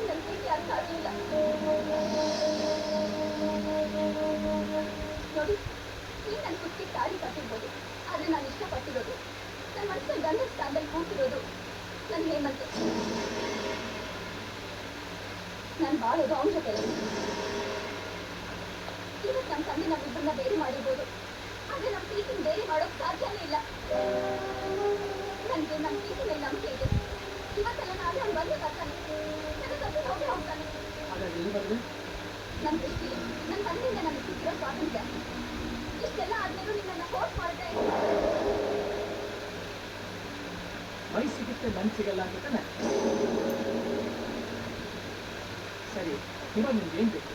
ನನ್ನ ಪ್ರೀತಿ ಅರ್ಥ ಆಗಲಿಲ್ಲ. ನೋಡಿ, ಈ ನನ್ನ ಕುತ್ತಿಗೆ ತಾಳಿ ಕಟ್ಟಿರ್ಬೋದು, ಆದ್ರೆ ನಾನು ಇಷ್ಟಪಟ್ಟಿರೋದು, ನನ್ನ ಮನಸ್ಸಲ್ಲಿ ಗಂಡ ಸ್ಥಾನದಲ್ಲಿ ಕೂತಿರೋದು ನನ್ನ ಹೇಮಂತ್. ನಾನು ಬಾಳೋದು ಅವನ ಜೊತೆಲೆ. ಇವತ್ತು ನಮ್ಮ ತಂದೆ ನಮ್ಮಿಬ್ಬರನ್ನ ಬೇರೆ ಮಾಡಿರ್ಬೋದು, ಆದ್ರೆ ನಮ್ಮ ಪ್ರೀತಿನ ಬೇರೆ ಮಾಡೋಕ್ ಸಾಧ್ಯನೇ ಇಲ್ಲ. ನನಗೆ ನಮ್ಮ ಪ್ರೀತಿ ಮೇಲೆ ನಂಬಿಕೆ ಇದೆ. ಇವತ್ತೆಲ್ಲ ನಾಳೆ ಅವ್ನು ಬಂದೇ ಬರ್ತಾನೆ, ನನ್ನ ಕತ್ತು ಹೋಗೇ ಹೋಗ್ತಾನೆ. ನನ್ನ ದೃಷ್ಟಿಲಿ ನನ್ನ ತಂದೆಯಿಂದ ನನಗೆ ಸಿಕ್ಕಿರೋ ಸ್ವಾತಂತ್ರ್ಯ. ಇಷ್ಟೆಲ್ಲ ಆದ್ಮೇಲೂ ನಿನ್ನನ್ನು ಫೋರ್ಸ್ ಮಾಡ್ತಾ ಮೈ ಸಿಗುತ್ತೆ ನನ್ ಸಿಗಲ್ಲ ಅಂತ ತಾನೆ. ಸರಿ, ಇವಾಗ ನಿಮ್ಗೆ ಏನ್ ಬೇಕು?